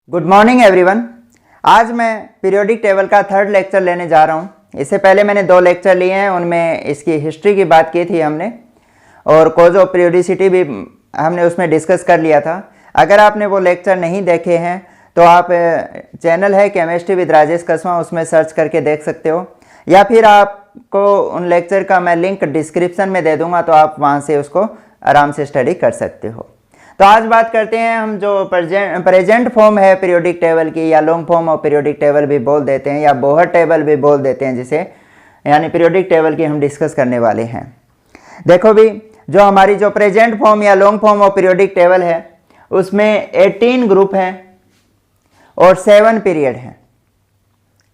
Good morning everyone. आज मैं periodic table का थर्ड लेक्चर लेने जा रहा हूँ। इससे पहले मैंने 2 लेक्चर लिए हैं, उनमें इसकी हिस्ट्री की बात की थी हमने और कॉज ऑफ पीरियोडिसिटी भी हमने उसमें डिस्कस कर लिया था। अगर आपने वो लेक्चर नहीं देखे हैं तो आप चैनल है केमिस्ट्री विद राजेश कसवा, उसमें सर्च करके देख सकते हो, या फिर आपको उन लेक्चर का मैं लिंक डिस्क्रिप्शन में दे दूँगा, तो आप वहाँ से उसको आराम से स्टडी कर सकते हो। तो आज बात करते हैं हम जो प्रेजेंट फॉर्म है पीरियोडिक टेबल की, या long form of periodic table भी बोल देते हैं, या बोहर टेबल भी बोल देते हैं जिसे, यानी पीरियोडिक टेबल की हम डिस्कस करने वाले हैं। देखो भी, जो हमारी जो प्रेजेंट फॉर्म या long form of periodic table है उसमें 18 ग्रुप हैं और 7 पीरियड हैं।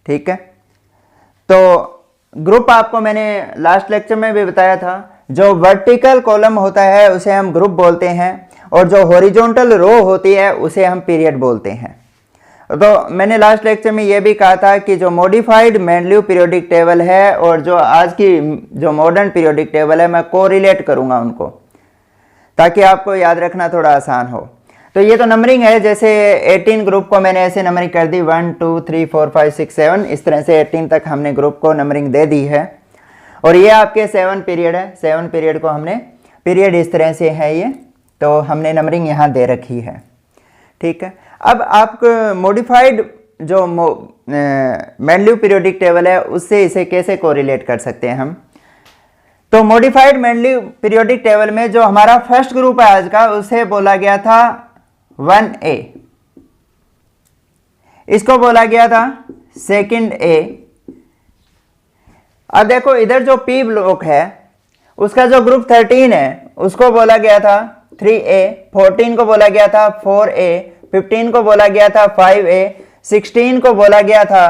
ठीक है, तो ग्रुप आपको मैंने लास्ट लेक्चर में भी बताया था। जो वर्टिकल कॉलम होता है उसे हम ग्रुप बोलते हैं, और जो हॉरिजॉन्टल रो होती है उसे हम पीरियड बोलते हैं। तो मैंने लास्ट लेक्चर में यह भी कहा था कि जो मॉडिफाइड मेंडलीव पीरियोडिक टेबल है और जो आज की जो मॉडर्न पीरियोडिक टेबल है, मैं कोरिलेट करूंगा उनको, ताकि आपको याद रखना थोड़ा आसान हो। तो ये तो नंबरिंग है, जैसे 18 ग्रुप को मैंने ऐसे नंबरिंग कर दी, 1 2 3 4 5 6 7, इस तरह से 18 तक हमने ग्रुप को नंबरिंग दे दी है। और ये आपके 7 पीरियड है, 7 पीरियड को हमने पीरियड इस तरह से है ये, तो हमने नंबरिंग यहाँ दे रखी है। ठीक है, अब आप मॉडिफाइड जो मेंडलीव पीरियोडिक टेबल है उससे इसे कैसे कोरिलेट कर सकते हैं हम। तो मॉडिफाइड मेंडलीव पीरियोडिक टेबल में जो हमारा फर्स्ट ग्रुप है आज का, उसे बोला गया था 1A, इसको बोला गया था सेकंड A। अब देखो इधर जो P ब्लॉक है उसका जो ग्रुप 13 है उसको बोला गया था 3A, 14 को बोला गया था 4A, 15 को बोला गया था 5A, 16 को बोला गया था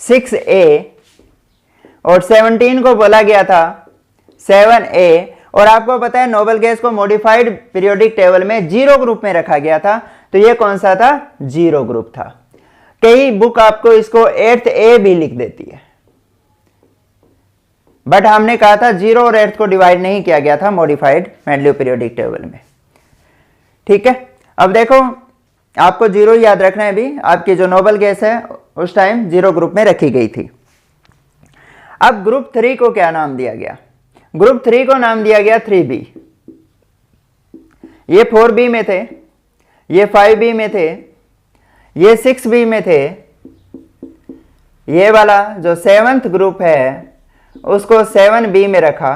6A, और 17 को बोला गया था 7A। और आपको पता है नोबल गैस को मॉडिफाइड पीरियोडिक टेबल में 0 ग्रुप में रखा गया था, तो ये कौन सा था? 0 ग्रुप था। कई बुक आपको इसको 8th A भी लिख देती है, बट हमने कहा था 0 और 8th को डिवाइड नहीं किया गया था मॉडिफाइड मेंडलीव पीरियोडिक टेबल में। ठीक है, अब देखो आपको 0 याद रखना है भी, आपकी जो नोबल गैस है उस टाइम 0 ग्रुप में रखी गई थी। अब ग्रुप 3 को क्या नाम दिया गया? ग्रुप 3 को नाम दिया गया 3B। ये 4B में थे, ये 5B में थे, ये 6B में थे, ये वाला जो 7th ग्रुप है उसको 7B में रखा।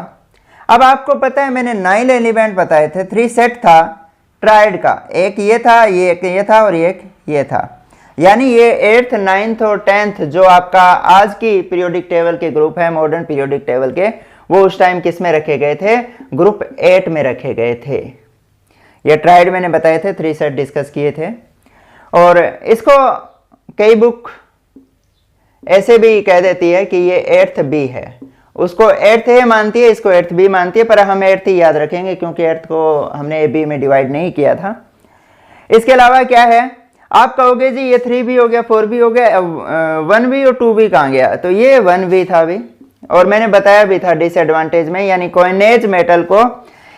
अब आपको पता है मैंने 9 एलिमेंट बताए थे, 3 सेट था ट्राइड का, एक ये था, ये था और एक ये था, यानी ये 8th 9th और 10th जो आपका आज की पीरियोडिक टेबल के ग्रुप है मॉडर्न पीरियोडिक टेबल के, वो उस टाइम किस में रखे गए थे? ग्रुप 8 में रखे गए थे। ये ट्राइड मैंने बताए थे, 3 सेट डिस्कस किए थे। और इसको कई बुक ऐसे भी कह देती है कि ये 8th B है, उसको 8th A मानती है, इसको 8th B मानती है, पर हम 8th ही याद रखेंगे क्योंकि 8th को हमने B में डिवाइड नहीं किया था। इसके अलावा क्या है, आप कहोगे जी ये 3B हो गया, 4B हो गया, 1B और 2B कहाँ गया? तो ये 1B था भी, और मैंने बताया भी था डिसएडवांटेज में, यानी कॉइनेज मेटल को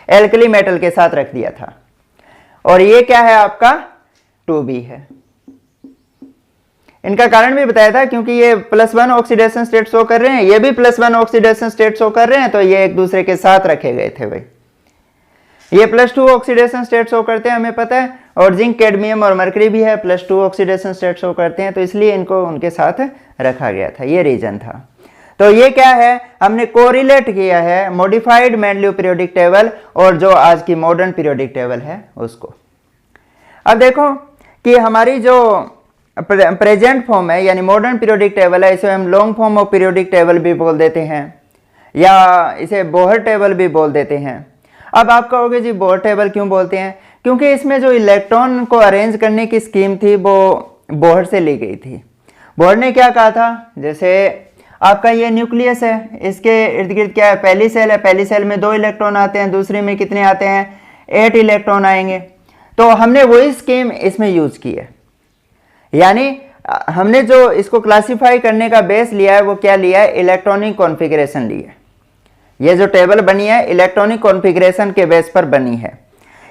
एल्कली मेटल के साथ रख दिया था। और ये क्या है आपका? 2B है। इनका कारण भी बताया था, क्योंकि ये +1 ऑक्सीडेशन स्टेट शो कर रहे हैं, ये भी +1 ऑक्सीडेशन स्टेट शो कर रहे हैं, तो ये एक दूसरे के साथ रखे गए थे भाई। ये +2 ऑक्सीडेशन स्टेट शो करते हैं, हमें पता है, और जिंक कैडमियम और मरकरी भी है +2 ऑक्सीडेशन स्टेट शो करते हैं, तो इसलिए इनको उनके साथ रखा गया था, ये रीजन था। तो ये क्या है, हमने कोरिलेट किया है मॉडिफाइड मेंडलीव पीरियोडिक टेबल और जो आज की मॉडर्न पीरियोडिक टेबल है उसको। अब देखो कि हमारी जो प्रेजेंट फॉर्म है यानी मॉडर्न पीरियोडिक टेबल है, इसे हम long form of periodic table भी बोल देते हैं, या इसे बोहर टेबल भी बोल देते हैं। अब आप कहोगे जी बोहर टेबल क्यों बोलते हैं? क्योंकि इसमें जो इलेक्ट्रॉन को अरेंज करने की स्कीम थी वो बोहर से ली गई थी। बोहर ने क्या कहा था, जैसे आपका ये न्यूक्लियस है, इसके इर्द गिर्द क्या है? पहली सेल है, पहली सेल में 2 इलेक्ट्रॉन आते हैं, दूसरी में कितने आते हैं? 8 इलेक्ट्रॉन आएंगे। तो हमने वही स्कीम इसमें यूज की है, यानी हमने जो इसको क्लासिफाई करने का बेस लिया है वो क्या लिया है? इलेक्ट्रॉनिक कॉन्फ़िगरेशन लिया है। ये जो टेबल बनी है इलेक्ट्रॉनिक कॉन्फ़िगरेशन के बेस पर बनी है।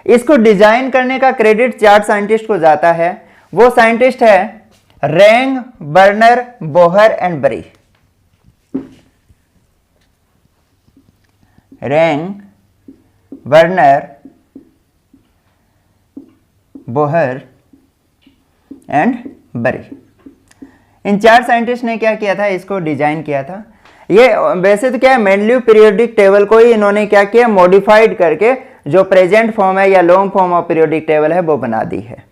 इसको डिजाइन करने का क्रेडिट चार साइंटिस्ट को जाता है। वो साइंटिस्ट है रैंग, बर्नर, बोहर एंड बरी। रैंग, बर्नर, बोहर एंड बरी, इन चार साइंटिस्ट ने क्या किया था, इसको डिजाइन किया था। ये वैसे तो क्या है, मेंडलीव पीरियोडिक टेबल को ही इन्होंने क्या किया, मॉडिफाइड करके जो प्रेजेंट फॉर्म है या long form of periodic table है वो बना दी है।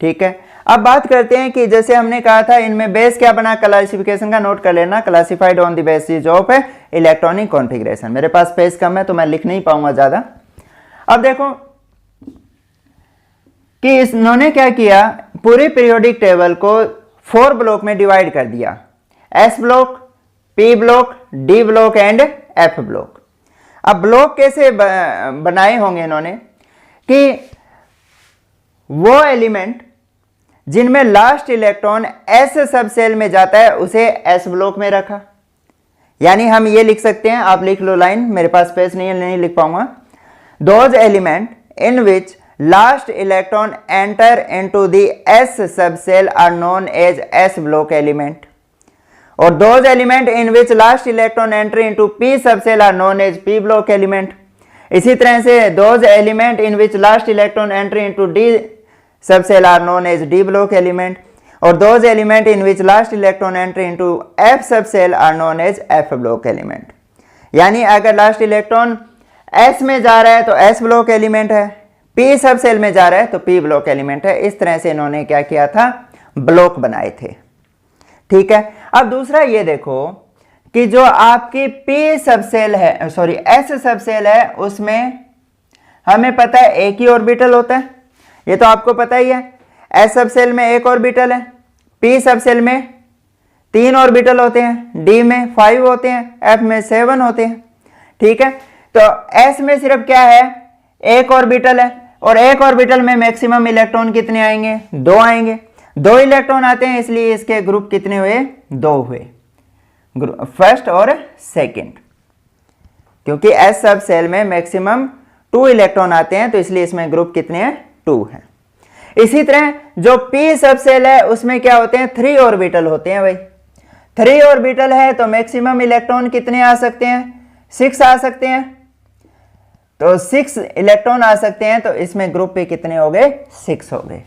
ठीक है, अब बात करते हैं कि जैसे हमने कहा था इनमें बेस क्या बना, क्लासिफिकेशन का नोट कर लेना, classified on the basis of electronic configuration. मेरे पास पेज कम है तो मैं लिख नहीं पाऊंगा ज्यादा। अब देखो कि इन्होंने क्या किया, पूरी पीरियोडिक टेबल को 4 ब्लॉक में डिवाइड कर दिया, S block, P block, D block and F block. अब ब्लॉक कैसे बनाए होंगे इन्होंने कि वो एलिमेंट जिनमें लास्ट इलेक्ट्रॉन एस सब सेल में जाता है उसे एस ब्लॉक में रखा। यानी हम ये लिख सकते हैं, आप लिख लो लाइन, मेरे पास स्पेस नहीं है, नहीं लिख पाऊंगा। Those element in which last electron enter into the s subcell are known as s block element, और those element in which last electron enter into p subcell are known as p block element। इसी तरह से those element in which last electron enter into d subcell are known as d block element, और those element in which last electron enter into f subcell are known as f block element। यानी अगर last electron s में जा रहा है तो s block element है, P सब सेल में जा रहा है तो पी ब्लॉक एलिमेंट है। इस तरह से इन्होंने क्या किया था, ब्लॉक बनाए थे। ठीक है, अब दूसरा ये देखो कि जो आपकी पी सब सेल है, सॉरी एस सब सेल है, उसमें हमें पता है एक ही ऑर्बिटल होता है, ये तो आपको पता ही है। एस सब सेल में एक ऑर्बिटल है, पी सब सेल में 3 ऑर्बिटल होते हैं, डी में 5 होते हैं, एफ में 7 होते हैं। ठीक है, तो एस में सिर्फ क्या है, एक ऑर्बिटल है, और एक ऑर्बिटल में मैक्सिमम इलेक्ट्रॉन कितने आएंगे, 2 आएंगे। 2 इलेक्ट्रॉन आते हैं, इसलिए इसके ग्रुप कितने हुए, 2 हुए, फर्स्ट और सेकंड, क्योंकि एस सब सेल में मैक्सिमम 2 इलेक्ट्रॉन आते हैं तो इसलिए इसमें ग्रुप कितने हैं, 2 हैं। इसी तरह जो पी सब सेल है उसमें क्या होते हैं, 3 ऑर्बिटल होते हैं भाई। 3 ऑर्बिटल है तो मैक्सिमम इलेक्ट्रॉन कितने आ सकते हैं, 6 आ सकते हैं, तो 6 इलेक्ट्रॉन आ सकते हैं, तो इसमें ग्रुप पे कितने हो गए, 6 हो गए।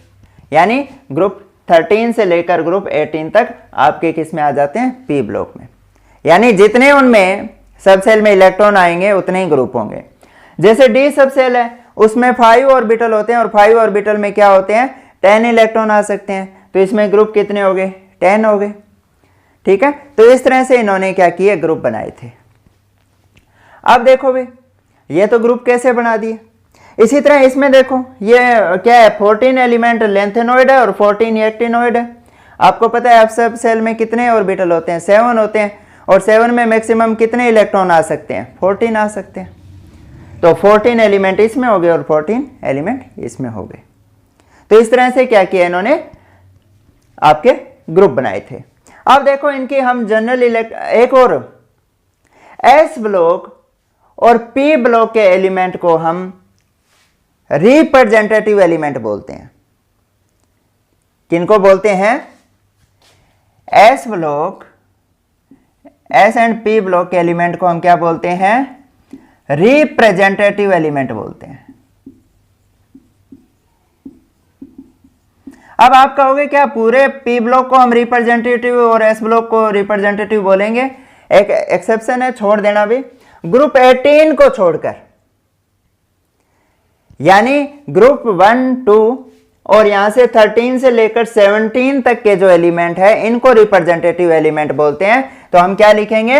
यानी ग्रुप 13 से लेकर ग्रुप 18 तक आपके किस में आ जाते हैं, पी ब्लॉक में। यानी जितने उनमें सब सेल में इलेक्ट्रॉन आएंगे उतने ही ग्रुप होंगे। जैसे डी सब सेल है उसमें 5 ऑर्बिटल होते हैं, और 5 ऑर्बिटल में क्या होते हैं, 10 इलेक्ट्रॉन आ सकते हैं, तो इसमें ग्रुप कितने हो गए, 10 हो गए। ठीक है, तो इस तरह से इन्होंने क्या किए, ग्रुप बनाए थे। अब देखो भाई, ये तो ग्रुप कैसे बना दिए। इसी तरह इसमें देखो ये क्या है, 14 एलिमेंट लेंथेनोइड है और 14 एक्टिनोइड है। आपको पता है एफ सब सेल में कितने ऑर्बिटल होते हैं, 7 होते हैं, और 7 में मैक्सिमम कितने इलेक्ट्रॉन आ सकते हैं, 14 आ सकते हैं। तो 14 एलिमेंट इसमें हो गए और 14 एलिमेंट इसमें हो गए। तो इस तरह से क्या किया इन्होंने, आपके ग्रुप बनाए थे। अब देखो इनकी हम जनरल एक और एस ब्लॉक और पी ब्लॉक के एलिमेंट को हम रिप्रेजेंटेटिव एलिमेंट बोलते हैं। किनको बोलते हैं, S block, S and P block के एलिमेंट को हम क्या बोलते हैं, रिप्रेजेंटेटिव एलिमेंट बोलते हैं। अब आप कहोगे क्या पूरे पी ब्लॉक को हम रिप्रेजेंटेटिव और एस ब्लॉक को रिप्रेजेंटेटिव बोलेंगे? एक एक्सेप्शन है, छोड़ देना भी, ग्रुप 18 को छोड़कर, यानी ग्रुप 1, 2 और यहां से 13 से लेकर 17 तक के जो एलिमेंट है इनको रिप्रेजेंटेटिव एलिमेंट बोलते हैं। तो हम क्या लिखेंगे,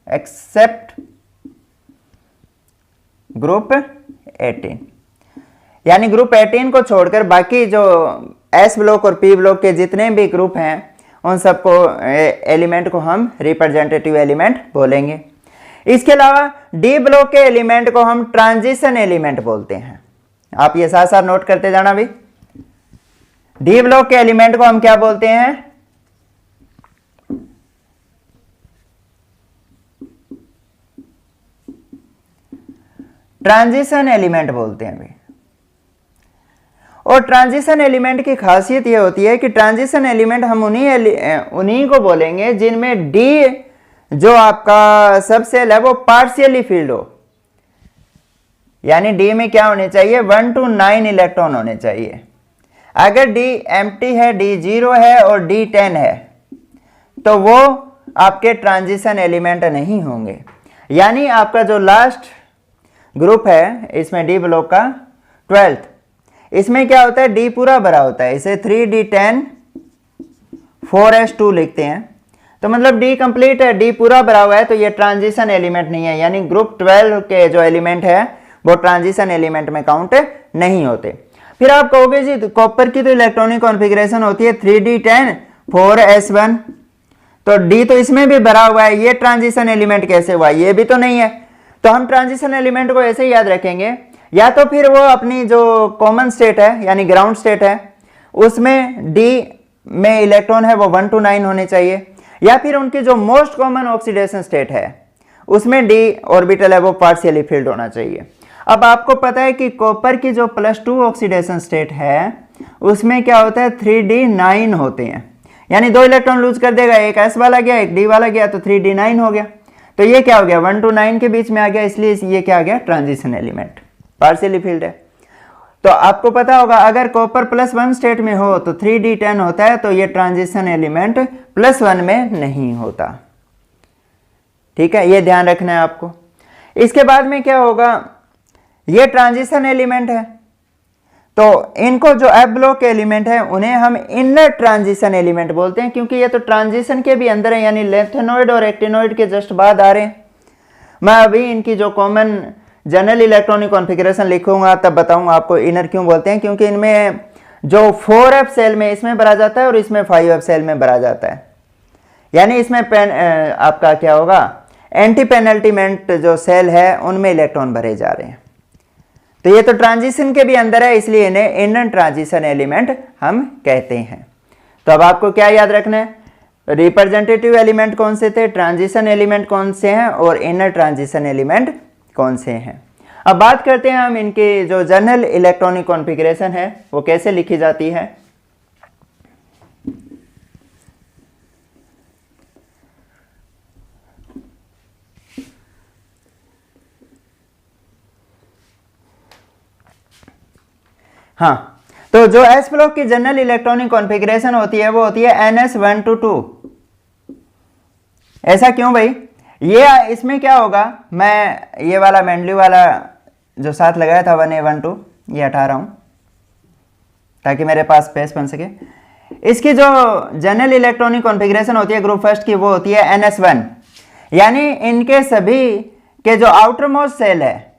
एक्सेप्ट ग्रुप 18, यानी ग्रुप 18 को छोड़कर बाकी जो एस ब्लॉक और पी ब्लॉक के जितने भी ग्रुप हैं उन सबको एलिमेंट को हम रिप्रेजेंटेटिव एलिमेंट बोलेंगे। इसके अलावा डी ब्लॉक के एलिमेंट को हम ट्रांजिशन एलिमेंट बोलते हैं। आप ये साथ साथ नोट करते जाना भी। डी ब्लॉक के एलिमेंट को हम क्या बोलते हैं, ट्रांजिशन एलिमेंट बोलते हैं भाई। और ट्रांजिशन एलिमेंट की खासियत ये होती है कि ट्रांजिशन एलिमेंट हम उन्हीं को बोलेंगे जिनमें डी जो आपका सब सेल है वो पार्शियली फिल्ड हो, यानी डी में क्या होने चाहिए 1 to 9 इलेक्ट्रॉन होने चाहिए। अगर डी एम्प्टी है, डी 0 है और डी 10 है तो वो आपके ट्रांजिशन एलिमेंट नहीं होंगे। यानी आपका जो लास्ट ग्रुप है इसमें डी ब्लॉक का 12th, इसमें क्या होता है डी पूरा भरा होता है, इसे 3d10 4s2 लिखते हैं, तो मतलब डी कंप्लीट है, डी पूरा भरा हुआ है, तो ये ट्रांजिशन एलिमेंट नहीं है, यानी ग्रुप 12 के जो एलिमेंट है वो ट्रांजिशन एलिमेंट में काउंट नहीं होते। फिर आप कहोगे जी तो कॉपर की तो इलेक्ट्रॉनिक कॉन्फ़िगरेशन होती है 3d10 4s1, तो डी तो इसमें भी भरा हुआ है, ये ट्रांजिशन एलिमेंट कैसे हुआ, ये भी तो नहीं है। तो हम ट्रांजिशन एलिमेंट को ऐसे ही याद रखेंगे, या तो फिर वो अपनी जो कॉमन स्टेट है यानी ग्राउंड स्टेट है उसमें डी में इलेक्ट्रॉन है वो 1 to 9 होने चाहिए, या फिर उनकी जो मोस्ट कॉमन ऑक्सीडेशन स्टेट है उसमें डी ऑर्बिटल है वो पार्शियली फिल्ड होना चाहिए। अब आपको पता है कि कॉपर की जो +2 ऑक्सीडेशन स्टेट है उसमें क्या होता है 3d9 होते हैं, यानी 2 इलेक्ट्रॉन लूज कर देगा, एक s वाला गया एक d वाला गया, तो 3d9 हो गया। तो ये क्या हो गया 1 to 9 के बीच में आ गया, इसलिए ये क्या आ गया ट्रांजिशन एलिमेंट, पार्शियली फिल्ड है। तो आपको पता होगा अगर कॉपर +1 स्टेट में हो तो 3d10 होता है, तो ये ट्रांजिशन एलिमेंट +1 में नहीं होता। ठीक है, ये ध्यान रखना है आपको। इसके बाद में क्या होगा, ये ट्रांजिशन एलिमेंट है, तो इनको जो एफ ब्लॉक के एलिमेंट है उन्हें हम इनर ट्रांजिशन एलिमेंट बोलते हैं, क्योंकि ये तो ट्रांजिशन के भी अंदर है, यानी लेंथेनॉइड और एक्टिनॉइड के जस्ट बाद आ रहे हैं। मैं अभी इनकी जो कॉमन जनरल इलेक्ट्रॉनिक कॉन्फ़िगरेशन लिखूंगा तब बताऊंगा आपको इनर क्यों बोलते हैं, क्योंकि इनमें जो 4f सेल में इसमें भरा जाता है और इसमें 5f सेल में भरा जाता है, यानी इसमें आपका क्या होगा एंटी पेनल्टीमेंट जो सेल है उनमें इलेक्ट्रॉन भरे जा रहे हैं। तो ये तो ट्रांजिशन के भी अंदर है, इसलिए इन्हें इनर ट्रांजिशन एलिमेंट हम कहते हैं। तो अब आपको क्या याद रखना है, रिप्रेजेंटेटिव एलिमेंट कौन से थे, ट्रांजिशन एलिमेंट कौन से हैं और इनर ट्रांजिशन एलिमेंट कौन से हैं। अब बात करते हैं हम इनके जो जनरल इलेक्ट्रॉनिक कॉन्फ़िगरेशन है वो कैसे लिखी जाती है। हाँ, तो जो एस ब्लॉक की जनरल इलेक्ट्रॉनिक कॉन्फ़िगरेशन होती है वो होती है NS1 to 2। ऐसा क्यों भाई, ये इसमें क्या होगा, मैं ये वाला मैंडली वाला जो साथ लगाया था 1A 1 2 ये हटा रहा हूं ताकि मेरे पास स्पेस बन सके। इसकी जो जनरल इलेक्ट्रॉनिक कॉन्फ़िगरेशन होती है ग्रुप फर्स्ट की वो होती है NS1, यानी इनके सभी के जो आउटर मोस्ट सेल है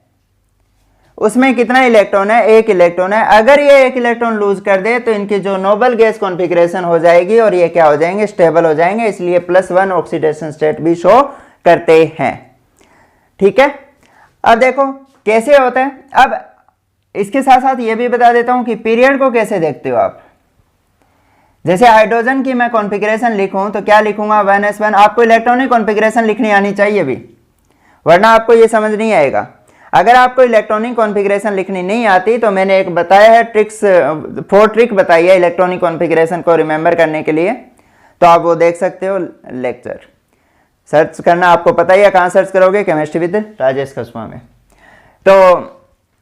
उसमें कितना इलेक्ट्रॉन है, एक इलेक्ट्रॉन है। अगर ये एक इलेक्ट्रॉन लूज कर दे तो इनकी जो नोबल गैस कॉन्फ़िगरेशन हो जाएगी और ये क्या हो जाएंगे, स्टेबल हो जाएंगे, इसलिए +1 ऑक्सीडेशन स्टेट भी शो करते हैं। ठीक है, अब देखो कैसे होता है। अब इसके साथ साथ ये भी बता देता हूं कि पीरियड को कैसे देखते हो आप। जैसे हाइड्रोजन की मैं कॉन्फ़िगरेशन लिखूं तो क्या लिखूंगा 1s1। आपको इलेक्ट्रॉनिक कॉन्फ़िगरेशन लिखनी आनी चाहिए भी, वरना आपको ये समझ नहीं आएगा। अगर आपको इलेक्ट्रॉनिक कॉन्फ़िगरेशन लिखनी नहीं आती तो मैंने एक बताया है ट्रिक्स, 4 ट्रिक बताई है इलेक्ट्रॉनिक कॉन्फ़िगरेशन को रिमेंबर करने के लिए, तो आप वो देख सकते हो। लेक्चर सर्च करना आपको पता ही है, कहाँ सर्च करोगे, केमिस्ट्री विद राजेश कस्बा में। तो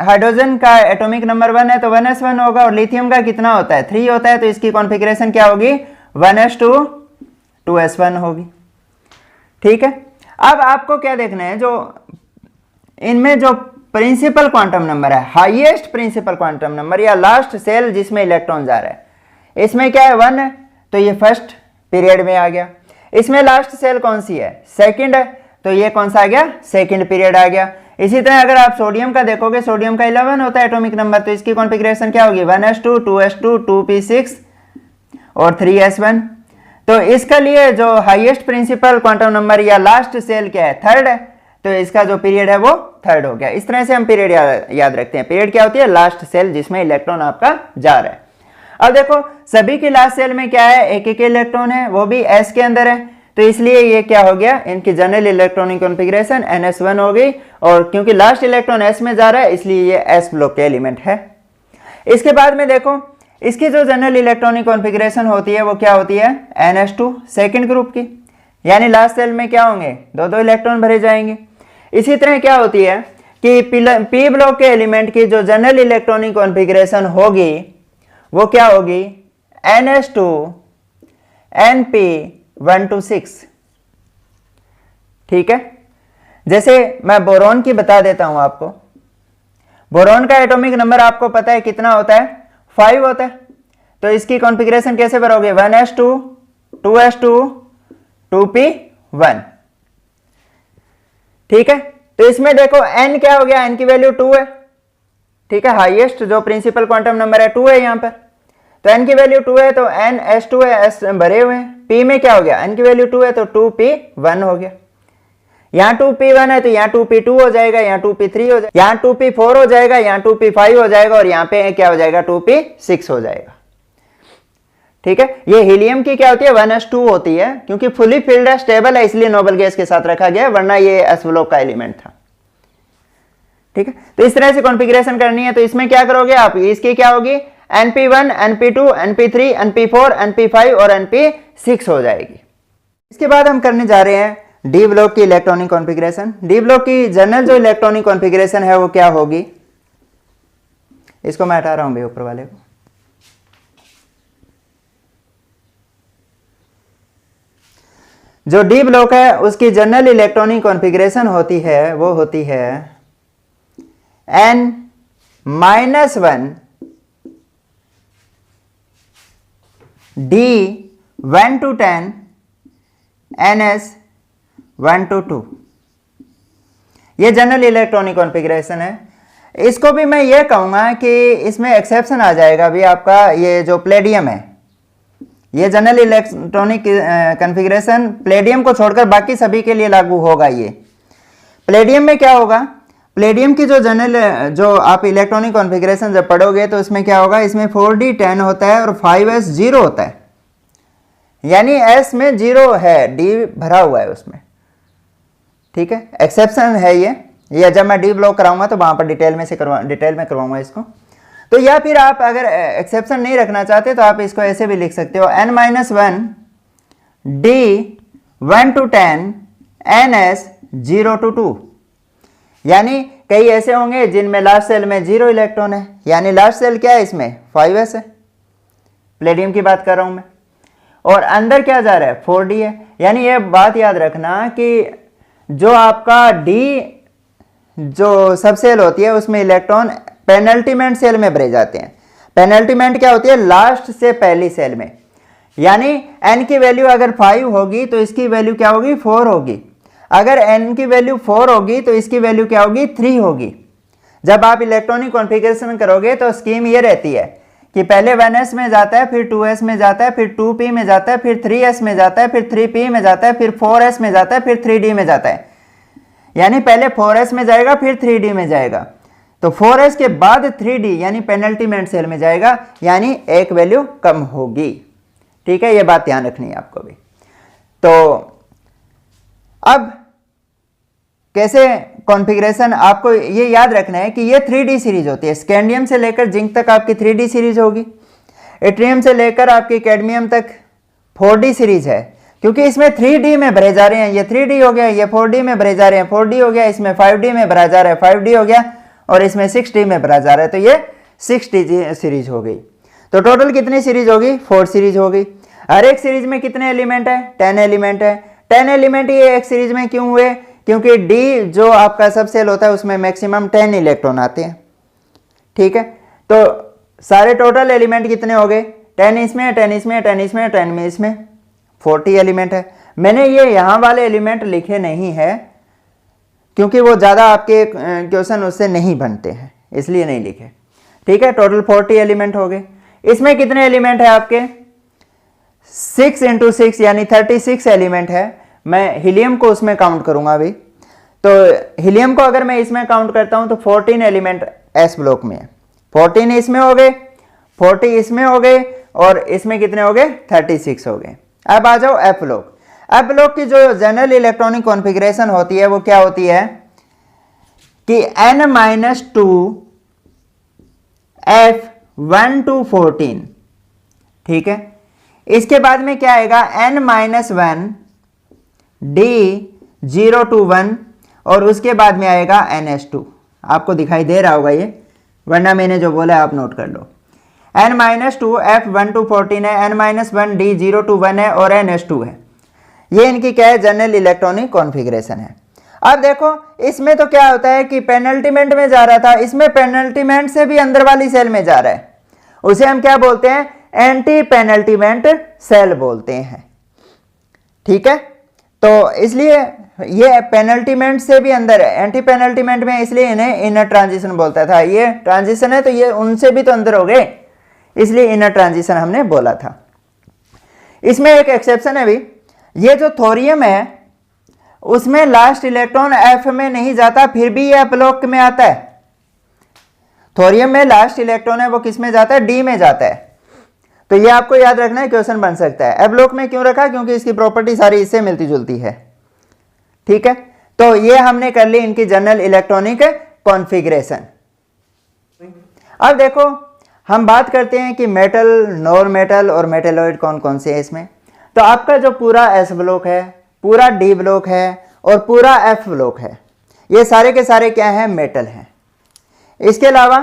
हाइड्रोजन का एटॉमिक नंबर 1 है तो 1s1 होगा, और लिथियम का कितना होता है 3 होता है, तो इसकी कॉन्फ़िगरेशन क्या होगी 1s2 2s1 होगी। ठीक है, अब आपको क्या देखना है, जो इनमें जो प्रिंसिपल क्वांटम नंबर है, हाईएस्ट प्रिंसिपल क्वांटम नंबर या लास्ट सेल जिसमें इलेक्ट्रॉन जा रहा है, इसमें क्या है 1 है, तो ये फर्स्ट पीरियड में आ गया। इसमें लास्ट सेल कौन सी है, सेकंड है, तो ये कौन सा आ गया, सेकंड पीरियड आ गया। इसी तरह अगर आप सोडियम का देखोगे, सोडियम का 11 होता है एटॉमिक नंबर, तो इसकी कॉन्फ़िगरेशन क्या होगी 1s2 2s2 2p6 और 3s1। तो इसके लिए जो हाईएस्ट प्रिंसिपल क्वांटम नंबर या लास्ट सेल क्या है, थर्ड है, तो इसका जो पीरियड है वो थर्ड हो गया। इस तरह से हम पीरियड याद रखते हैं। पीरियड क्या होती है, लास्ट सेल जिसमें इलेक्ट्रॉन आपका जा रहा है। अब देखो सभी की लास्ट सेल में क्या है, एक एक इलेक्ट्रॉन है, वो भी s के अंदर है, तो इसलिए ये क्या हो गया, इनकी जनरल इलेक्ट्रॉनिक कॉन्फ़िगरेशन NS1 हो गई, और क्योंकि लास्ट इलेक्ट्रॉन s में जा रहा है इसलिए ये s ब्लॉक के एलिमेंट है। इसके बाद में देखो इसकी जो जनरल इलेक्ट्रॉनिक कॉन्फ़िगरेशन होती है वो क्या होती है, NH2 सेकेंड ग्रुप की, यानी लास्ट सेल में क्या होंगे, दो दो इलेक्ट्रॉन भरे जाएंगे। इसी तरह क्या होती है कि पी ब्लॉक के एलिमेंट की जो जनरल इलेक्ट्रॉनिक कॉन्फ़िगरेशन होगी वो क्या होगी, NH2 Np126। ठीक है, जैसे मैं बोरॉन की बता देता हूं आपको। बोरॉन का एटॉमिक नंबर आपको पता है कितना होता है, 5 होता है। तो इसकी कॉन्फ़िगरेशन कैसे भरोगे, 1s2 2s2 2p1। ठीक है, तो इसमें देखो n क्या हो गया, n की वैल्यू 2 है। ठीक है, हाईएस्ट जो प्रिंसिपल क्वांटम नंबर है 2 है यहां पर, तो n की वैल्यू 2 है तो NS2 है, s भरे हुए हैं। p में क्या हो गया, n की वैल्यू 2 है तो 2p1 हो गया। यहाँ 2p1 है तो यहाँ 2p2 हो जाएगा, यहाँ 2p3 हो जाएगा, यहाँ 2p4 हो जाएगा, यहाँ 2p5 हो जाएगा, और यहाँ पे क्या हो जाएगा, 2p6 हो जाएगा। ठीक है, ये हीलियम की क्या होती है, 1s2 होती है, क्योंकि फुली फिल्ड है, स्टेबल है, इसलिए नोबल गैस के साथ रखा गया, वरना ये s ब्लॉक का एलिमेंट था। ठीक है, तो इस तरह से कॉन्फ़िगरेशन करनी है। तो इसमें क्या करोगे आप, इसकी क्या होगी, Np1 Np2 Np3 Np4 Np5 और Np6 हो जाएगी। इसके बाद हम करने जा रहे हैं डी ब्लॉक की इलेक्ट्रॉनिक कॉन्फ़िगरेशन। डी ब्लॉक की जनरल जो इलेक्ट्रॉनिक कॉन्फ़िगरेशन है वो क्या होगी, इसको मैं हटा रहा हूं भाई ऊपर वाले को। जो डी ब्लॉक है उसकी जनरल इलेक्ट्रॉनिक कॉन्फ़िगरेशन होती है वो होती है n-1 D1 to 10 NS1 to 2। ये जनरल इलेक्ट्रॉनिक कॉन्फ़िगरेशन है। इसको भी मैं ये कहूँगा कि इसमें एक्सेप्शन आ जाएगा भी आपका ये जो प्लेडियम है, ये जनरल इलेक्ट्रॉनिक कॉन्फ़िगरेशन प्लेडियम को छोड़कर बाकी सभी के लिए लागू होगा। ये प्लेडियम में क्या होगा, प्लेडियम की जो जनरल जो आप इलेक्ट्रॉनिक कॉन्फ़िगरेशन जब पढ़ोगे तो इसमें क्या होगा, इसमें 4d 10 होता है और 5s 0 होता है, यानी s में 0 है, d भरा हुआ है उसमें। ठीक है, एक्सेप्शन है ये जब मैं डी ब्लॉक कराऊंगा तो वहां पर डिटेल में करवाऊंगा इसको। तो या फिर आप अगर एक्सेप्शन नहीं रखना चाहते तो आप इसको ऐसे भी लिख सकते हो, n-1 D1 to 10 NS0 to 2। यानी कई ऐसे होंगे जिनमें लास्ट सेल में 0 इलेक्ट्रॉन है, यानी लास्ट सेल क्या है, इसमें 5s है, प्लेडियम की बात कर रहा हूं मैं, और अंदर क्या जा रहा है, 4d है। यानी ये बात याद रखना कि जो आपका d जो सब सेल होती है उसमें इलेक्ट्रॉन पेनल्टीमेंट सेल में भरे जाते हैं। पेनल्टीमेंट क्या होती है, लास्ट से पहली सेल में, यानी n की वैल्यू अगर 5 होगी तो इसकी वैल्यू क्या होगी, 4 होगी। अगर n की वैल्यू 4 होगी तो इसकी वैल्यू क्या होगी, 3 होगी। जब आप इलेक्ट्रॉनिक कॉन्फ़िगरेशन करोगे तो स्कीम ये रहती है कि पहले 1s में जाता है, फिर 2s में जाता है, फिर 2p में जाता है, फिर 3s में जाता है, फिर 3p में जाता है, फिर 4s में जाता है, फिर 3d में जाता है। यानी पहले 4s में जाएगा, फिर 3d में जाएगा, तो 4s के बाद 3d यानी पेनल्टीमेंट सेल में जाएगा, यानी एक वैल्यू कम होगी। ठीक है, ये बात ध्यान रखनी है आपको भी। तो अब कैसे कॉन्फ़िगरेशन, आपको ये याद रखना है कि ये 3D सीरीज होती है। स्कैंडियम से लेकर जिंक तक आपकी 3D सीरीज होगी, एट्रियम से लेकर आपकी कैडमियम तक 4D सीरीज है, क्योंकि इसमें 3D में भरे जा रहे हैं। ये 3D हो गया, ये 4D में भरे जा रहे हैं, 4D हो गया, इसमें 5D में भरा जा रहा है, 5D हो गया, और इसमें 6D में भरा जा रहा है, तो ये 6D सीरीज हो गई। तो टोटल कितनी सीरीज होगी, 4 सीरीज हो गई। हर एक सीरीज में कितने एलिमेंट है, 10 एलिमेंट है। 10 एलिमेंट ये एक सीरीज में क्यों हुए, क्योंकि डी जो आपका सब सेल होता है उसमें मैक्सिमम 10 इलेक्ट्रॉन आते हैं। ठीक है, तो सारे टोटल एलिमेंट कितने हो गए, 10 इसमें, 10 इसमें, 10 इसमें, 10 में, इसमें 40 एलिमेंट है। मैंने ये यहाँ वाले एलिमेंट लिखे नहीं है क्योंकि वो ज़्यादा आपके क्वेश्चन उससे नहीं बनते हैं, इसलिए नहीं लिखे। ठीक है, टोटल 40 एलिमेंट हो गए। इसमें कितने एलिमेंट है आपके, 6 × 6 यानी 36 एलिमेंट है। मैं हीलियम को उसमें काउंट करूंगा अभी, तो हीलियम को अगर मैं इसमें काउंट करता हूं तो 14 एलिमेंट एस ब्लॉक में है। 14 इसमें हो गए, 40 इसमें हो गए, और इसमें कितने हो गए, 36 हो गए। अब आ जाओ एफ ब्लॉक। एफ ब्लॉक की जो जनरल इलेक्ट्रॉनिक कॉन्फ़िगरेशन होती है वो क्या होती है कि n-2 F 1 to 14, ठीक है। इसके बाद में क्या आएगा, n-1 d 0 to 1 और उसके बाद में आएगा ns2। आपको दिखाई दे रहा होगा ये, वरना मैंने जो बोला आप नोट कर लो। n-2 f 1 to 14 है, n-1 d 0 to 1 है और ns2 है। ये इनकी क्या है, जनरल इलेक्ट्रॉनिक कॉन्फ़िगरेशन है। अब देखो इसमें तो क्या होता है कि पेनल्टीमेंट में जा रहा था, इसमें पेनल्टीमेंट से भी अंदर वाली सेल में जा रहा है, उसे हम क्या बोलते हैं, एंटी पेनल्टीमेंट सेल बोलते हैं, ठीक है। तो इसलिए ये पेनल्टीमेंट से भी अंदर है, एंटी पेनल्टीमेंट में, इसलिए इन्हें इनर ट्रांजिशन बोलता था। ये ट्रांजिशन है तो ये उनसे भी तो अंदर हो गए, इसलिए इनर ट्रांजिशन हमने बोला था। इसमें एक एक्सेप्शन है भी, ये जो थोरियम है उसमें लास्ट इलेक्ट्रॉन एफ में नहीं जाता, फिर भी ये ब्लॉक में आता है। थोरियम में लास्ट इलेक्ट्रॉन है वो किस में जाता है, डी में जाता है। तो ये आपको याद रखना है, क्वेश्चन बन सकता है। ब्लॉक में क्यों रखा, क्योंकि इसकी प्रॉपर्टी सारी इससे मिलती जुलती है, ठीक है। तो ये हमने कर ली इनकी जनरल इलेक्ट्रॉनिक कॉन्फ़िगरेशन। अब देखो हम बात करते हैं कि मेटल, नॉन मेटल और मेटेलॉइड कौन कौन से हैं इसमें। तो आपका जो पूरा एस ब्लॉक है, पूरा डी ब्लॉक है और पूरा एफ ब्लॉक है, ये सारे के सारे क्या हैं, मेटल हैं। इसके अलावा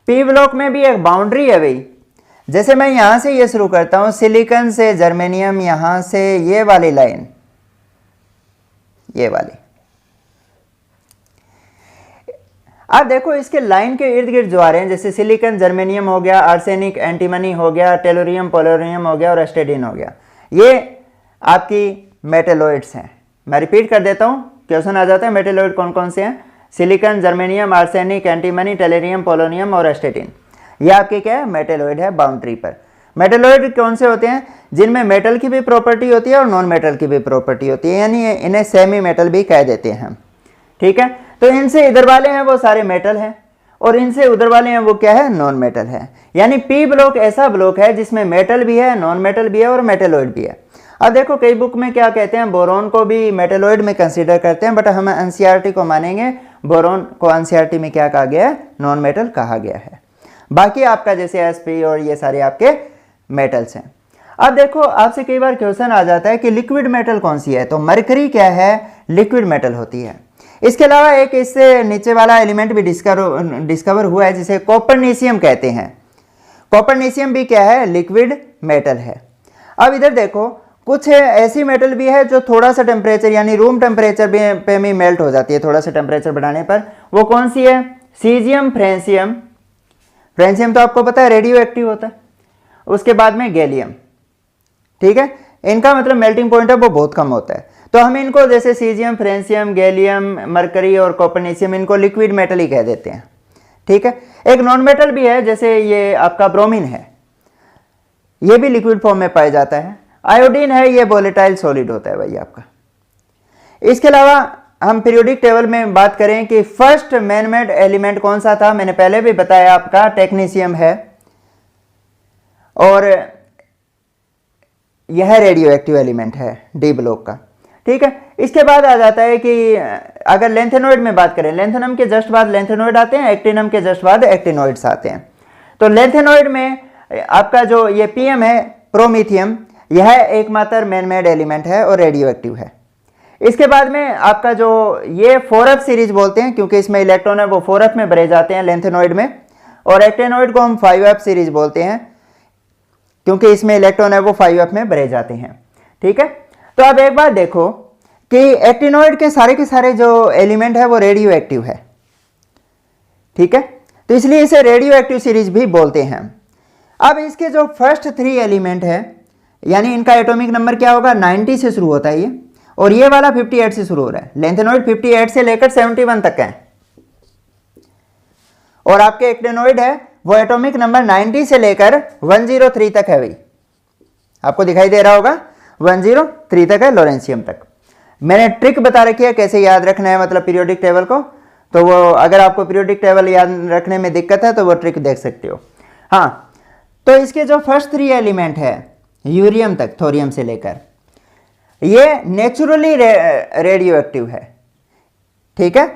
पी ब्लॉक में भी एक बाउंड्री है भाई, जैसे मैं यहां से ये शुरू करता हूं, सिलिकॉन से जर्मेनियम, यहां से ये वाली लाइन, ये वाली। अब देखो इसके लाइन के इर्द गिर्द जो आ रहे हैं, जैसे सिलिकॉन जर्मेनियम हो गया, आर्सेनिक एंटीमनी हो गया, टेलोरियम पोलोरियम हो गया और एस्टेडिन हो गया, ये आपकी मेटेलॉइड्स हैं। मैं रिपीट कर देता हूं, क्वेश्चन आ जाता है मेटेलॉइड कौन कौन से हैं, silicon germanium, arsenic antimony, tellurium polonium और एस्टेडिन, ये आपके क्या है, मेटेलॉइड है बाउंड्री पर। मेटेलॉइड कौन से होते हैं, जिनमें मेटल की भी प्रॉपर्टी होती है और नॉन मेटल की भी प्रॉपर्टी होती है, यानी इन्हें सेमी मेटल भी कह देते हैं हम, ठीक है। तो इनसे इधर वाले हैं वो सारे मेटल हैं और इनसे उधर वाले हैं वो क्या है, नॉन मेटल है। यानी पी ब्लॉक ऐसा ब्लॉक है जिसमें मेटल भी है, नॉन मेटल भी है और मेटेलॉइड भी है। अब देखो कई बुक में क्या कहते हैं, बोरोन को भी मेटेलॉइड में कंसीडर करते हैं, बट हम एनसीईआरटी को मानेंगे, बोरोन को एनसीईआरटी में क्या कहा गया है, नॉन मेटल कहा गया है। बाकी आपका जैसे एसपी और ये सारे आपके मेटल्स हैं। अब देखो आपसे कई बार क्वेश्चन आ जाता है कि लिक्विड मेटल कौन सी है, तो मरकरी क्या है, लिक्विड मेटल होती है। इसके अलावा एक इससे नीचे वाला एलिमेंट भी डिस्कवर हुआ है जिसे कॉपरनेशियम कहते हैं। कॉपरनेशियम भी क्या है, लिक्विड मेटल है। अब इधर देखो कुछ ऐसी मेटल भी है जो थोड़ा सा टेम्परेचर यानी रूम टेम्परेचर पे भी मेल्ट हो जाती है, थोड़ा सा टेम्परेचर बढ़ाने पर। वो कौन सी है, सीजियम, फ्रेंसियम। फ्रेंसियम तो आपको पता है रेडियो एक्टिव होता है। उसके बाद में गैलियम, ठीक है, इनका मतलब मेल्टिंग पॉइंट है वो बहुत कम होता है। तो हम इनको जैसे सीजियम, फ्रेंसियम, गैलियम, मरकरी और कॉपरनेशियम, इनको लिक्विड मेटल ही कह देते हैं, ठीक है। एक नॉन मेटल भी है जैसे ये आपका ब्रोमीन है, ये भी लिक्विड फॉर्म में पाया जाता है। आयोडीन है, ये वोलेटाइल सॉलिड होता है भाई आपका। इसके अलावा हम पीरियोडिक टेबल में बात करें कि फर्स्ट मैन मेड एलिमेंट कौन सा था, मैंने पहले भी बताया आपका टेक्नीशियम है और यह रेडियो एक्टिव एलिमेंट है डी ब्लॉक का, ठीक है। इसके बाद आ जाता है कि अगर लेंथेनॉइड में बात करें, लेंथेनम के जस्ट बाद लेंथेनॉइड आते हैं, एक्टिनम के जस्ट बाद एक्टिनॉइड्स आते हैं। तो लेंथेनॉइड में आपका जो ये पीएम है, प्रोमीथियम, यह एकमात्र मैन मेड एलिमेंट है और रेडियो एक्टिव है। इसके बाद में आपका जो ये 4f सीरीज बोलते हैं क्योंकि इसमें इलेक्ट्रॉन है वो 4f में भरे जाते हैं लेंथेनॉइड में, और एक्टेनॉइड को हम 5f सीरीज बोलते हैं क्योंकि इसमें इलेक्ट्रॉन है वो 5f में भरे जाते हैं, ठीक है। तो अब एक बात देखो कि एक्टिनॉइड के सारे जो एलिमेंट है वो रेडियो एक्टिव है, ठीक है, तो इसलिए इसे रेडियो एक्टिव सीरीज भी बोलते हैं। अब इसके जो फर्स्ट 3 एलिमेंट है यानी इनका एटॉमिक नंबर क्या होगा, 90 से शुरू होता है ये, और ये वाला 58 से शुरू हो रहा है। लेंथेनॉइड 58 से लेकर 71 तक है और आपके एक्टिनॉइड है वो एटॉमिक नंबर 90 से लेकर 103 तक है भाई, आपको दिखाई दे रहा होगा 103 तक है, लॉरेंशियम तक। मैंने ट्रिक बता रखी है कैसे याद रखना है मतलब पीरियोडिक टेबल को, तो वो अगर आपको पीरियोडिक टेबल याद रखने में दिक्कत है तो वो ट्रिक देख सकते हो। हाँ, तो इसके जो फर्स्ट 3 एलिमेंट है यूरियम तक, थोरियम से लेकर, ये नेचुरली रेडियो एक्टिव है, ठीक है,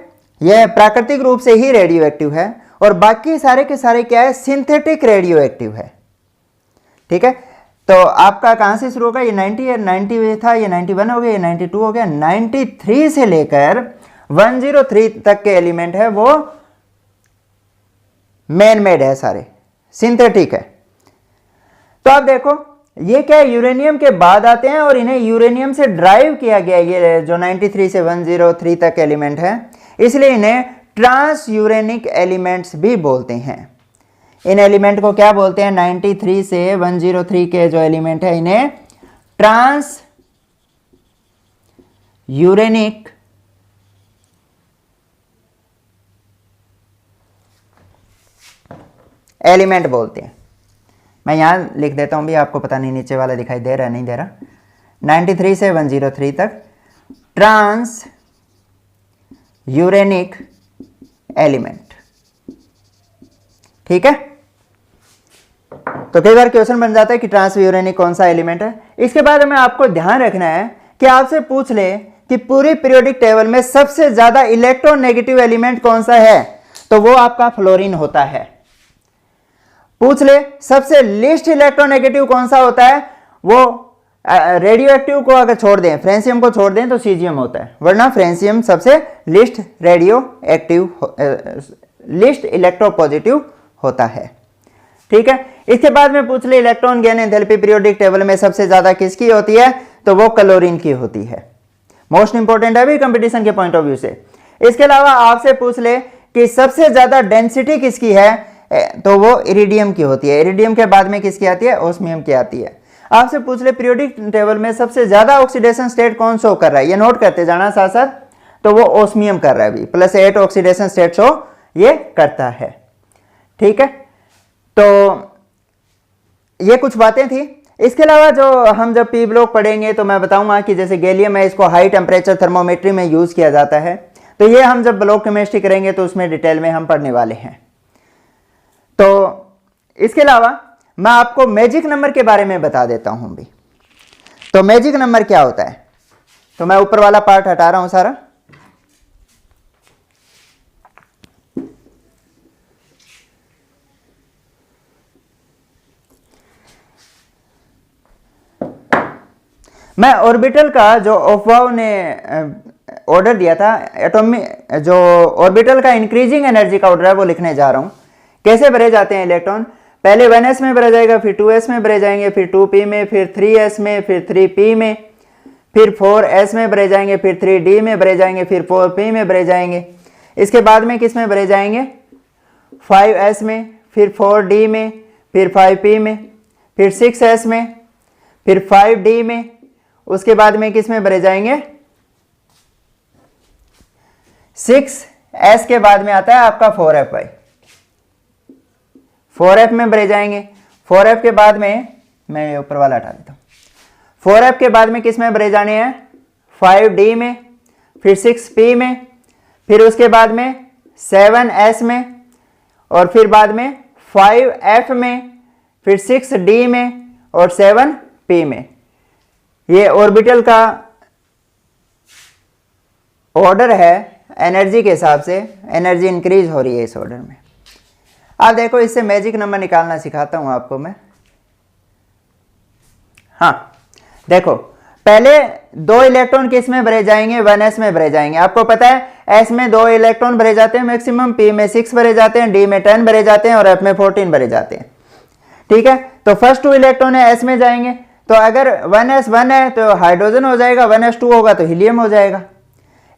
यह प्राकृतिक रूप से ही रेडियो एक्टिव है और बाकी सारे के सारे क्या है, सिंथेटिक रेडियो एक्टिव है। ठीक है, तो आपका कहां से शुरू होगा, ये 90 है, 90 था, ये 91 हो गया, ये 92 हो गया, 93 से लेकर 103 तक के एलिमेंट है वो मैन मेड है, सारे सिंथेटिक है। तो आप देखो ये क्या है, यूरेनियम के बाद आते हैं और इन्हें यूरेनियम से ड्राइव किया गया, ये जो 93 से 103 तक एलिमेंट है, इसलिए इन्हें ट्रांस यूरेनिक एलिमेंट्स भी बोलते हैं। इन एलिमेंट को क्या बोलते हैं, 93 से 103 के जो एलिमेंट है इन्हें ट्रांस यूरेनिक एलिमेंट बोलते हैं। मैं यहां लिख देता हूं भी, आपको पता नहीं नीचे वाला दिखाई दे रहा है नहीं दे रहा। 93 से 103 तक ट्रांस यूरेनिक एलिमेंट। ठीक है, तो कई बार क्वेश्चन बन जाता है कि ट्रांस यूरेनिक कौन सा एलिमेंट है। इसके बाद में आपको ध्यान रखना है कि आपसे पूछ ले कि पूरी पीरियोडिक टेबल में सबसे ज्यादा इलेक्ट्रोनेगेटिव एलिमेंट कौन सा है, तो वो आपका फ्लोरीन होता है। पूछ ले सबसे लिस्ट इलेक्ट्रोनेगेटिव कौन सा होता है, वो रेडियो एक्टिव को अगर छोड़ दें, फ्रेंसियम को छोड़ दें तो सीजियम होता है, वरना फ्रेंसियम सबसे list radio active, list electropositive होता है। ठीक है, इसके बाद में पूछ ले electron gain enthalpy periodic table में सबसे ज्यादा किसकी होती है, तो वो क्लोरीन की होती है। मोस्ट इंपोर्टेंट है भी कंपटीशन के पॉइंट ऑफ व्यू से। इसके अलावा आपसे पूछ ले कि सबसे ज्यादा डेंसिटी किसकी है, तो वो इरिडियम की होती है। इरिडियम के बाद में किसकी आती है, ओस्मियम की आती है। आपसे पूछ ले पीरियोडिक टेबल में सबसे ज्यादा ऑक्सीडेशन स्टेट कौन शो कर रहा है, ये नोट करते जाना साथ साथ, तो वो ओस्मियम कर रहा है अभी, +8 ऑक्सीडेशन स्टेट शो ये करता है। ठीक है, तो ये कुछ बातें थी। इसके अलावा जो हम जब पी ब्लॉक पढ़ेंगे तो मैं बताऊंगा कि जैसे गैलियम है, इसको हाई टेम्परेचर थर्मोमेट्री में यूज किया जाता है, तो ये हम जब ब्लॉक केमिस्ट्री करेंगे तो उसमें डिटेल में हम पढ़ने वाले हैं। तो इसके अलावा मैं आपको मैजिक नंबर के बारे में बता देता हूं भी। तो मैजिक नंबर क्या होता है, तो मैं ऊपर वाला पार्ट हटा रहा हूं सारा। मैं ऑर्बिटल का जो ऑफबाउ ने ऑर्डर दिया था, एटॉमिक जो ऑर्बिटल का इंक्रीजिंग एनर्जी का ऑर्डर है वो लिखने जा रहा हूं। कैसे भरे जाते हैं इलेक्ट्रॉन, पहले 1s में भरे जाएगा, फिर 2s में भरे जाएंगे, फिर 2p में, फिर 3s में, फिर 3p में, फिर 4s में भरे जाएंगे, फिर 3d में भरे जाएंगे, फिर 4p में भरे जाएंगे। इसके बाद में किस में भरे जाएंगे, 5s में, फिर 4d में, फिर 5p में, फिर 6s में, फिर 5d में। उसके बाद में किस में भरे जाएंगे, 6s के बाद में आता है आपका 4f। 4f में भरे जाएंगे। 4f के बाद में, मैं ऊपर वाला हटा देता हूं, 4f के बाद में किस में भरे जाने हैं, 5d में, फिर 6p में, फिर उसके बाद में 7s में, और फिर बाद में 5f में, फिर 6d में और 7p में। ये ऑर्बिटल का ऑर्डर है, एनर्जी के हिसाब से एनर्जी इंक्रीज हो रही है इस ऑर्डर में। आप देखो इससे मैजिक नंबर निकालना सिखाता हूं आपको मैं। हाँ देखो, पहले 2 इलेक्ट्रॉन किस में भरे जाएंगे, 1s में भरे जाएंगे। आपको पता है s में 2 इलेक्ट्रॉन भरे जाते हैं मैक्सिमम, p में 6 भरे जाते हैं, d में 10 भरे जाते हैं और f में 14 भरे जाते हैं। ठीक है, तो फर्स्ट 2 इलेक्ट्रॉन है s में जाएंगे, तो अगर 1s 1 है तो हाइड्रोजन हो जाएगा, 1s 2 होगा तो हीलियम हो जाएगा।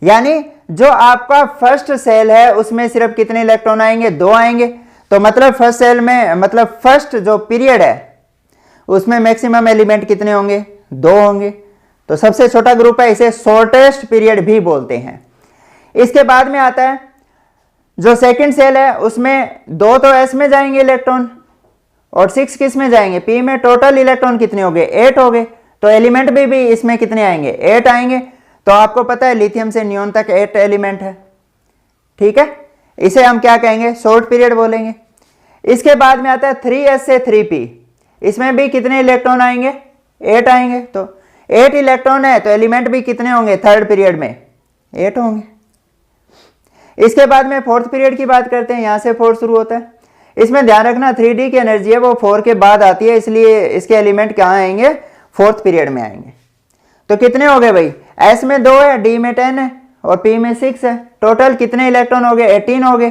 यानी जो आपका फर्स्ट सेल है उसमें सिर्फ कितने इलेक्ट्रॉन आएंगे, 2 आएंगे। तो मतलब फर्स्ट सेल में, मतलब फर्स्ट जो पीरियड है उसमें मैक्सिमम एलिमेंट कितने होंगे, 2 होंगे। तो सबसे छोटा ग्रुप है, इसे शॉर्टेस्ट पीरियड भी बोलते हैं। इसके बाद में आता है जो सेकंड सेल है, उसमें 2 तो s में जाएंगे इलेक्ट्रॉन और 6 किस में जाएंगे, p में। टोटल इलेक्ट्रॉन कितने हो गए, 8 हो गए। तो एलिमेंट भी इसमें कितने आएंगे, 8 आएंगे। तो आपको पता है लिथियम से नियोन तक 8 एलिमेंट है। ठीक है, इसे हम क्या कहेंगे, शॉर्ट पीरियड बोलेंगे। इसके बाद में आता है 3s से 3p, इसमें भी कितने इलेक्ट्रॉन आएंगे, 8 आएंगे। तो 8 इलेक्ट्रॉन है तो एलिमेंट भी कितने होंगे, थर्ड पीरियड में 8 होंगे। इसके बाद में फोर्थ पीरियड की बात करते हैं, यहाँ से फोर्थ शुरू होता है। इसमें ध्यान रखना 3D की एनर्जी है वो 4 के बाद आती है, इसलिए इसके एलिमेंट कहाँ आएंगे, फोर्थ पीरियड में आएंगे। तो कितने हो गए भाई, S में 2 है, D में 10 है और P में 6 है। टोटल कितने इलेक्ट्रॉन हो गए, 18 हो गए।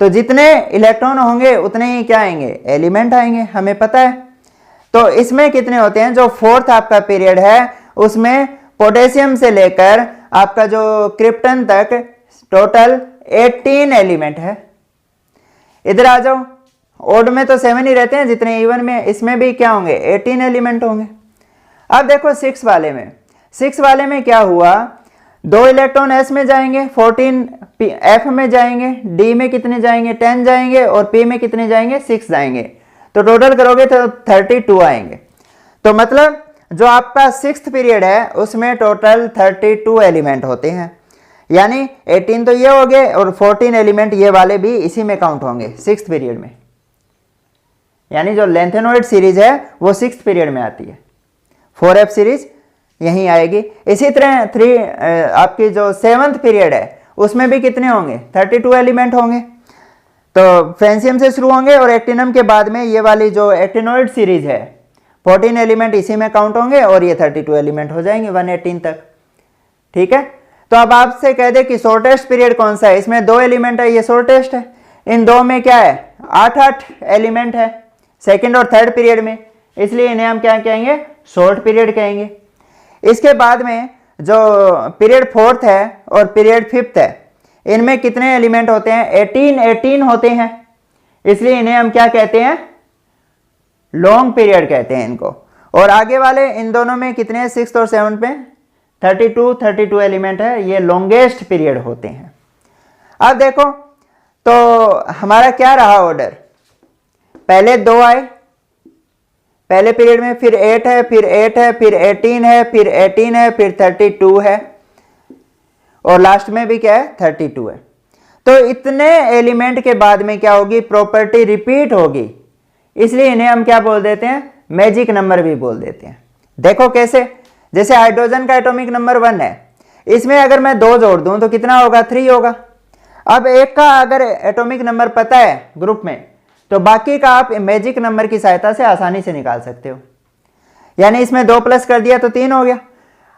तो जितने इलेक्ट्रॉन होंगे उतने ही क्या आएंगे, एलिमेंट आएंगे, हमें पता है। तो इसमें कितने होते हैं, जो फोर्थ आपका पीरियड है उसमें पोटेशियम से लेकर आपका जो क्रिप्टन तक टोटल 18 एलिमेंट है। इधर आ जाओ, ओड में तो 7 ही रहते हैं जितने इवन में, इसमें भी क्या होंगे, 18 एलिमेंट होंगे। अब देखो 6 वाले में, 6 वाले में क्या हुआ, 2 इलेक्ट्रॉन S में जाएंगे, 14 F में जाएंगे, D में कितने जाएंगे, 10 जाएंगे और P में कितने जाएंगे, 6 जाएंगे। तो टोटल करोगे तो 32 आएंगे। तो मतलब जो आपका 6th पीरियड है उसमें टोटल 32 एलिमेंट होते हैं, यानी 18 तो ये हो गए और 14 एलिमेंट ये वाले भी इसी में काउंट होंगे 6th पीरियड में। यानी जो लेंथेनॉइड सीरीज है वो 6th पीरियड में आती है, 4F सीरीज यहीं आएगी। इसी तरह आपकी जो 7th पीरियड है उसमें भी कितने होंगे, 32 एलिमेंट होंगे। तो फ्रेंसियम से शुरू होंगे और एक्टिनम के बाद में ये वाली जो एक्टिनॉइड सीरीज है 14 एलिमेंट इसी में काउंट होंगे और ये 32 एलिमेंट हो जाएंगे 118 तक। ठीक है, तो अब आपसे कह दे कि शॉर्टेस्ट पीरियड कौन सा है, इसमें 2 एलिमेंट है, ये शॉर्टेस्ट है। इन दो में क्या है, 8 एलिमेंट है सेकंड और थर्ड पीरियड में, इसलिए इन्हें हम क्या कहेंगे, शॉर्ट पीरियड कहेंगे। इसके बाद में जो पीरियड फोर्थ है और पीरियड फिफ्थ है इनमें कितने एलिमेंट होते हैं, 18 होते हैं, इसलिए इन्हें हम क्या कहते हैं, लॉन्ग पीरियड कहते हैं इनको। और आगे वाले इन दोनों में कितने हैं, 6th और 7th में 32 एलिमेंट है, ये लॉन्गेस्ट पीरियड होते हैं। अब देखो तो हमारा क्या रहा ऑर्डर, पहले 2 आए पहले पीरियड में, फिर 8 है, फिर 8 है, फिर 18 है, फिर 18 है, फिर 32 है और लास्ट में भी क्या है, 32 है। तो इतने एलिमेंट के बाद में क्या होगी, प्रॉपर्टी रिपीट होगी, इसलिए इन्हें हम क्या बोल देते हैं, मैजिक नंबर भी बोल देते हैं। देखो कैसे, जैसे हाइड्रोजन का एटॉमिक नंबर 1 है, इसमें अगर मैं 2 जोड़ दूं तो कितना होगा, 3 होगा। अब एक का अगर एटॉमिक नंबर पता है ग्रुप में तो बाकी का आप मैजिक नंबर की सहायता से आसानी से निकाल सकते हो। यानी इसमें 2 प्लस कर दिया तो 3 हो गया।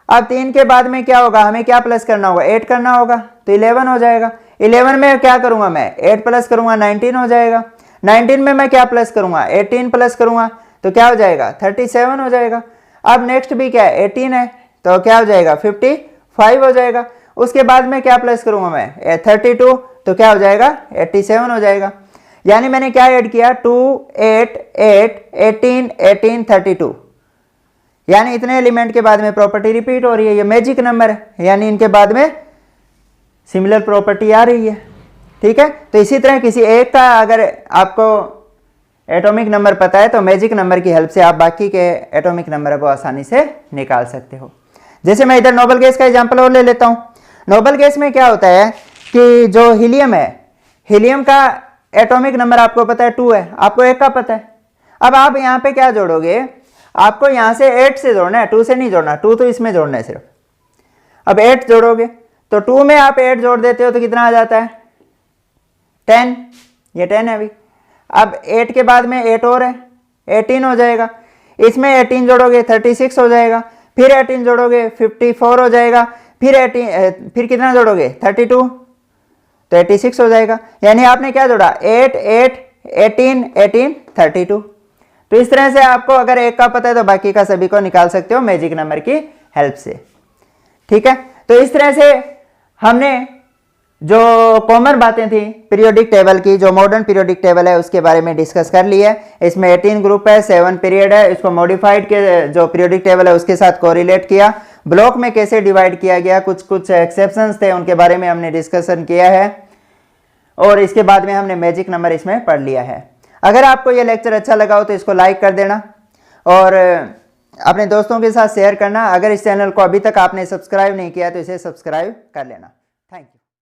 अब 3 के बाद में क्या होगा, हमें क्या प्लस करना होगा, 8 करना होगा, तो 11 हो जाएगा। 11 में क्या करूंगा मैं, 8 प्लस करूंगा 19 हो जाएगा। 19 में मैं क्या प्लस करूंगा, 18 प्लस करूंगा तो क्या हो जाएगा, 37 हो जाएगा। अब नेक्स्ट भी क्या है, 18 है तो क्या हो जाएगा, 55 हो जाएगा। उसके बाद में क्या प्लस करूंगा मैं, 32 तो क्या हो जाएगा, 87 हो जाएगा। यानी मैंने क्या ऐड किया, 2 8 8 18 18 32, यानी इतने एलिमेंट के बाद में प्रॉपर्टी रिपीट हो रही है, ये मैजिक नंबर है, यानी इनके बाद में सिमिलर प्रॉपर्टी आ रही है। ठीक है, तो इसी तरह किसी एक का अगर आपको एटॉमिक नंबर पता है तो मैजिक नंबर की हेल्प से आप बाकी के एटॉमिक नंबर को आसानी से निकाल सकते हो। जैसे मैं इधर नोबल गैस का एग्जांपल और ले लेता हूँ। नोबल गैस में क्या होता है कि जो हीलियम है, हीलियम का एटॉमिक नंबर आपको पता है 2 है, आपको 1 का पता है। अब आप यहाँ पे क्या जोड़ोगे, आपको यहाँ से 8 से जोड़ना है, 2 से नहीं जोड़ना, 2 तो इसमें जोड़ना है सिर्फ। अब 8 जोड़ोगे तो 2 में आप 8 जोड़ देते हो तो कितना आ जाता है, 10, ये 10 है अभी। अब 8 के बाद में 8 और है, 18 हो जाएगा। इसमें 18 जोड़ोगे 36 हो जाएगा, फिर 18 जोड़ोगे 54 हो जाएगा, फिर कितना जोड़ोगे 32 तो 86 हो जाएगा। यानी आपने क्या जोड़ा, 8 8 18 18 32। तो इस तरह से आपको अगर 1 का पता है तो बाकी का सभी को निकाल सकते हो मैजिक नंबर की हेल्प से। ठीक है, तो इस तरह से हमने जो कॉमन बातें थी पीरियोडिक टेबल की, जो मॉडर्न पीरियोडिक टेबल है उसके बारे में डिस्कस कर लिया है। इसमें 18 ग्रुप है, 7 पीरियड है, इसको मॉडिफाइड के जो पीरियोडिक टेबल है उसके साथ कोरिलेट किया। ब्लॉक में कैसे डिवाइड किया गया, कुछ एक्सेप्शंस थे उनके बारे में हमने डिस्कशन किया है और इसके बाद में हमने मैजिक नंबर इसमें पढ़ लिया है। अगर आपको ये लेक्चर अच्छा लगा हो तो इसको लाइक कर देना और अपने दोस्तों के साथ शेयर करना। अगर इस चैनल को अभी तक आपने सब्सक्राइब नहीं किया तो इसे सब्सक्राइब कर लेना।